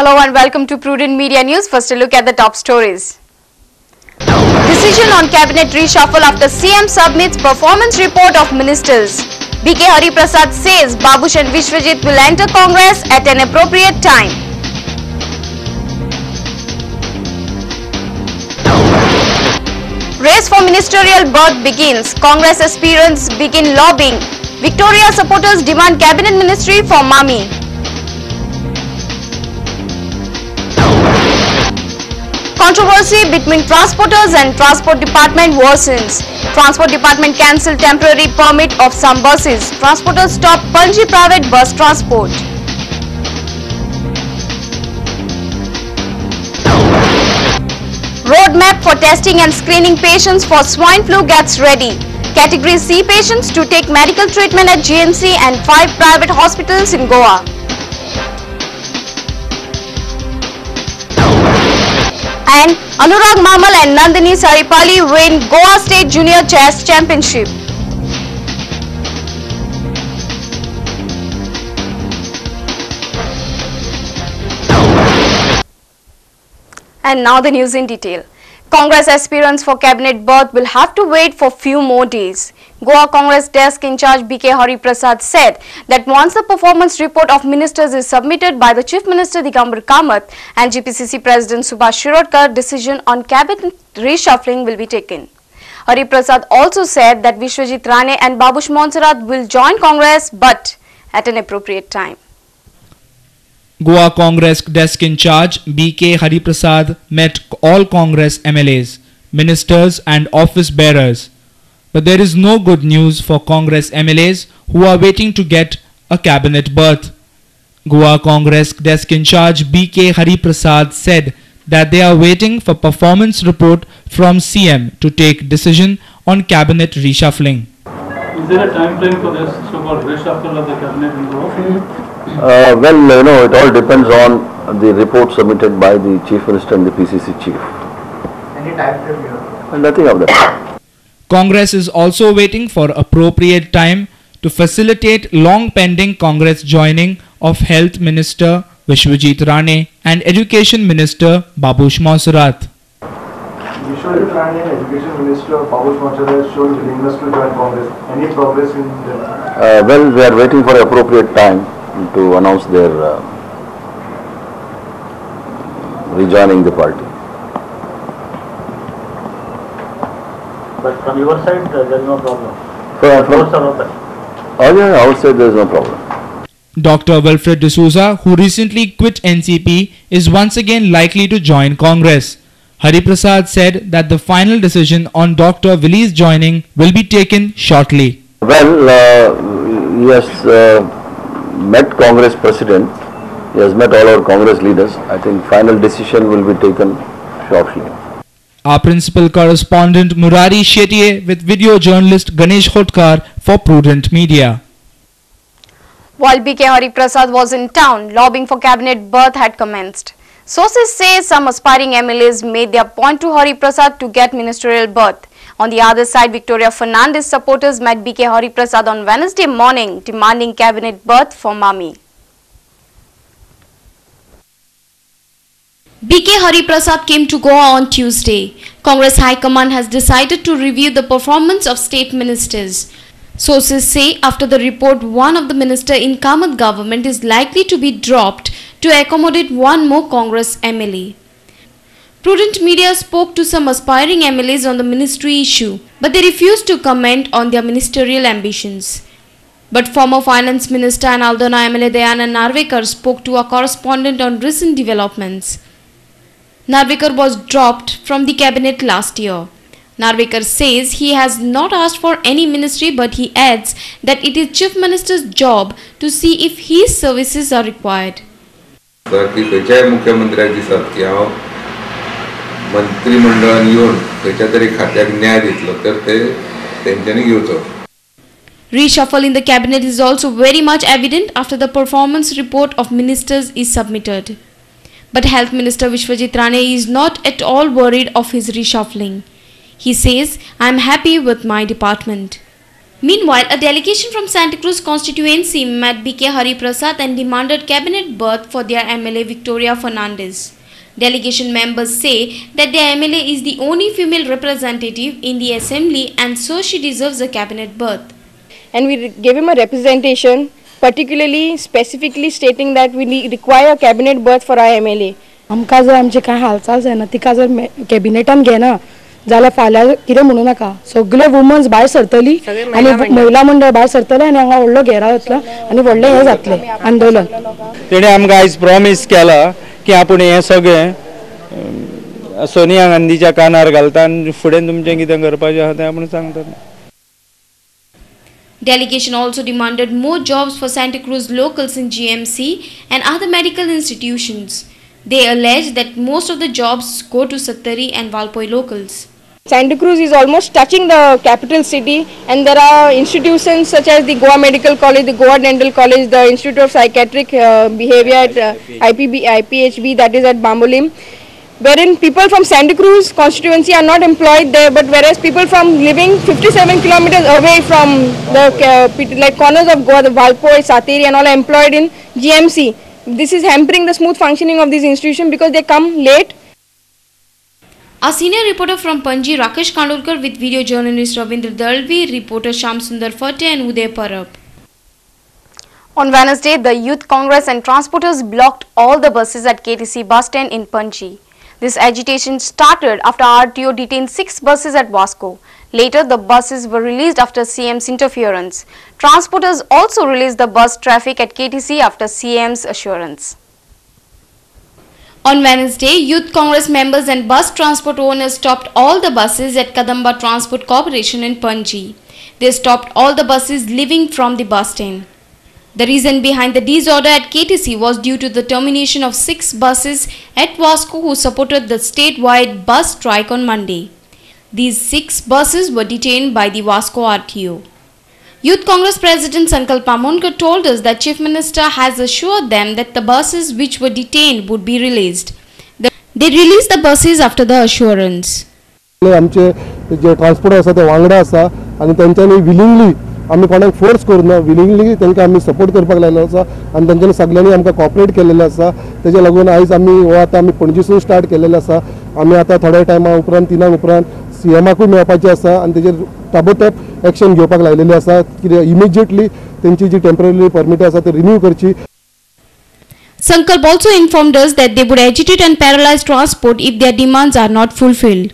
Hello and welcome to Prudent Media News. First a look at the top stories. Decision on cabinet reshuffle after CM submits performance report of ministers. B.K. Hari Prasad says Babush and Vishwajit will enter Congress at an appropriate time. Race for ministerial berth begins. Congress aspirants begin lobbying. Victoria supporters demand cabinet ministry for Mami. Controversy between transporters and Transport Department worsens. Transport Department cancelled temporary permit of some buses. Transporters stop Panji private bus transport. Roadmap for testing and screening patients for swine flu gets ready. Category C patients to take medical treatment at GMC and 5 private hospitals in Goa. And Anurag Mamal and Nandini Saripali win Goa State Junior Chess Championship. And now the news in detail. Congress aspirants for cabinet berth will have to wait for few more days. Goa Congress desk in charge B.K. Hari Prasad said that once the performance report of ministers is submitted by the Chief Minister Digambar Kamath and GPCC President Subhash Shirodkar, decision on cabinet reshuffling will be taken. Hari Prasad also said that Vishwajit Rane and Babush Monserrat will join Congress but at an appropriate time. Goa Congress desk in charge B.K. Hari Prasad met all Congress MLAs, ministers and office bearers. But there is no good news for Congress MLAs who are waiting to get a cabinet berth. Goa Congress desk in charge B.K. Hari Prasad said that they are waiting for performance report from CM to take decision on cabinet reshuffling. Is there a time frame for this so-called reshuffle of the cabinet in Goa? It all depends on the report submitted by the Chief Minister and the PCC Chief. Any time frame here? Nothing of that. Congress is also waiting for appropriate time to facilitate long-pending Congress joining of Health Minister Vishwajit Rane and Education Minister Babush Monserrat. Vishwajit Rane and Education Minister Babush Monserrat has shown willingness to join Congress. Any progress in that? We are waiting for appropriate time to announce their rejoining the party. But from your side, there is no problem. Outside there is no problem. Dr. Wilfred D'Souza, who recently quit NCP, is once again likely to join Congress. Hari Prasad said that the final decision on Dr. Willy's joining will be taken shortly. He has met Congress President. He has met all our Congress leaders. I think final decision will be taken shortly. Our principal correspondent Murari Shetye with video journalist Ganesh Khotkar for Prudent Media. While B.K. Hari Prasad was in town, lobbying for cabinet berth had commenced. Sources say some aspiring MLAs made their point to Hari Prasad to get ministerial berth. On the other side, Victoria Fernandes supporters met B.K. Hari Prasad on Wednesday morning demanding cabinet berth for Mami. B.K. Hari Prasad came to Goa on Tuesday. Congress High Command has decided to review the performance of state ministers. Sources say after the report, one of the minister in Kamath government is likely to be dropped to accommodate one more Congress MLA. Prudent Media spoke to some aspiring MLAs on the ministry issue, but they refused to comment on their ministerial ambitions. But former Finance Minister and Aldona MLA Dayanand Narvekar spoke to a correspondent on recent developments. Narvekar was dropped from the cabinet last year. Narvekar says he has not asked for any ministry, but he adds that it is Chief Minister's job to see if his services are required. मंत्रिमंडळान येऊन खंयच्या तरी खात्याक न्याय दितलो तर ते तेंच्यांनी घेवचो. Reshuffle in the cabinet is also very much evident after the performance report of ministers is submitted. But Health Minister Vishwajit Rane is not at all worried of his reshuffling. He says, "I am happy with my department." Meanwhile, a delegation from Santa Cruz constituency met B.K. Hari Prasad and demanded cabinet berth for their MLA Victoria Fernandez. Delegation members say that their MLA is the only female representative in the assembly and so she deserves a cabinet berth. And we gave him a representation, particularly specifically stating that we require a cabinet berth for our MLA. आमकां जर आमचे काय हालचाल जायना तिका जर कॅबिनेटान घेना जाल्यार फाल्यां कितें म्हणू नाका सगळे वुमन्स भायर सरतली आनी महिला मंडळ भायर सरतले आनी हांगा व्हडलो घेराव जातलो आनी व्हडलें हें जातलें आंदोलन. तेणें आमकां आयज प्रॉमिस केला की आपूण हें सगळें सोनिया गांधीच्या कानार घालता आनी फुडें तुमचें कितें करपाचें आहा तें आपूण सांगतलें. Delegation also demanded more jobs for Santa Cruz locals in GMC and other medical institutions. They allege that most of the jobs go to Sattari and Valpoi locals. Santa Cruz is almost touching the capital city, and there are institutions such as the Goa Medical College, the Goa Dental College, the Institute of Psychiatric Behavior at IPHB, that is at Bambolim, wherein people from Santa Cruz constituency are not employed there, but whereas people from living 57 kilometers away from the like corners of Goa, the Valpoi, Sateri and all are employed in GMC. This is hampering the smooth functioning of these institutions because they come late. Our senior reporter from Panji, Rakesh Kandolkar, with video journalist Ravindra Dalvi, reporter Sham Sundar Fate and Uday Parab. On Wednesday, the Youth Congress and transporters blocked all the buses at KTC bus stand in Panji. This agitation started after RTO detained 6 buses at Vasco. Later, the buses were released after CM's interference. Transporters also released the bus traffic at KTC after CM's assurance. On Wednesday, Youth Congress members and bus transport owners stopped all the buses at Kadamba Transport Corporation in Panji. They stopped all the buses leaving from the bus stand. The reason behind the disorder at KTC was due to the termination of 6 buses at Vasco who supported the statewide bus strike on Monday. These 6 buses were detained by the Vasco RTO. Youth Congress President Sankalp Amonkar told us that Chief Minister has assured them that the buses which were detained would be released. They released the buses after the assurance. आमचे जे transport आसा ते वांगडा आसा आनी तांच्यांनी willingly आमी कोणाक force करूना willingly तांकां आमी सपोर्ट करपाक लायलो आसा आनी तांच्यांनी सगळ्यांनी आमकां कॉपरेट केलेलें आसा तेजे लागून आयज आमी हो आतां आमी पणजीसून स्टार्ट केलेलें आसा आमी आतां थोड्या टायमा उपरांत 3 उपरांत सीएमाकूय मेळपाचें आसा आनी तेजेर ताबडतोब एक्शन घेवपाक लायलेलें आसा कित्याक इमिजिएटली तेंची जी टेम्पररी परमीट आसा ती रिन्यू करची. Sankalp also informed us that they would agitate and paralyze transport if their demands are not fulfilled.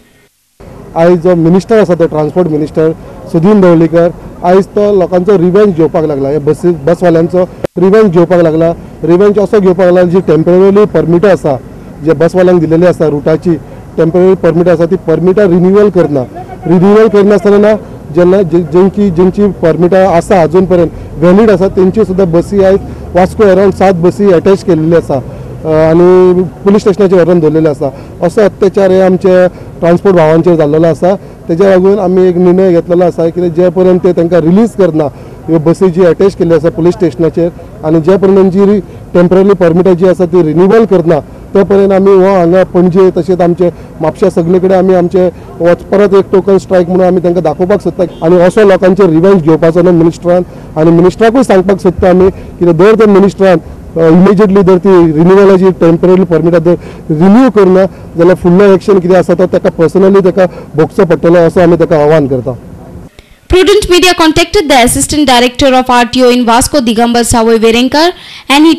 आयज जो मिनिस्टर आसा तो ट्रान्सपोर्ट मिनिस्टर सुदीन ढवळीकर आयज तो लोकांचो रिवेंज घेवपाक लागला हे बसवाल्यांचो रिवेंज घेवपाक लागला. रिवेंज असो घेवपाक लागला जी टेम्पररी परमिटां आसा जे बसवाल्यांक दिलेली आसा रुटाची टेम्पररी परमिटां आसा ती परमिटां रिन्यूवल करनासतना जेन्ना जेंची परमिटां आसा अजून पर्यंत वॅलीड आसा तेंची सुद्दां बसी आयज वास्को अरावंड 7 बसी अटॅच केलेली आसा आनी पुलीस स्टेशनाचेर व्हरून दवरलेले आसा. असो अत्याचार हे आमचे ट्रान्सपोर्ट भावांचेर जाल्लो आसा. तेज्या लागून आमी एक निर्णय घेतलेलो आसा की जे पर्यंत ते तांकां रिलीज करना ह्यो बसी जी अटॅच केल्ली आसा पुलीस स्टेशनाचेर आनी जे पर्यंत जी टेम्पररी परमिटां जी आसा ती रिन्यूवल करना ते पर्यंत आमी हो हांगा पणजे तशेंच आमचे म्हापशा सगळे कडेन आमी आमचे परत एक टोकन स्ट्रायक म्हणून आमी तांकां दाखोवपाक सोदता आनी असो लोकांचेर रिवेंज घेवपाचो न्हू मिनिस्टरान आनी मिनिस्टराकूय सांगपाक सोदता आमी कित्याक दर त्या मिनिस्टरान इमिजिएटली जर ती रिन्यूवलाची टेम्पररी परमिटां जर रिन्यू करना जाल्यार फुडलो एक्शन कितें आसा तो ताका पर्सनली ताका भोगचो पडटलो असो आमी ताका आव्हान करता. Prudent Media contacted the Assistant Director of RTO in Vasco, Digambar Savoy Verenkar, and he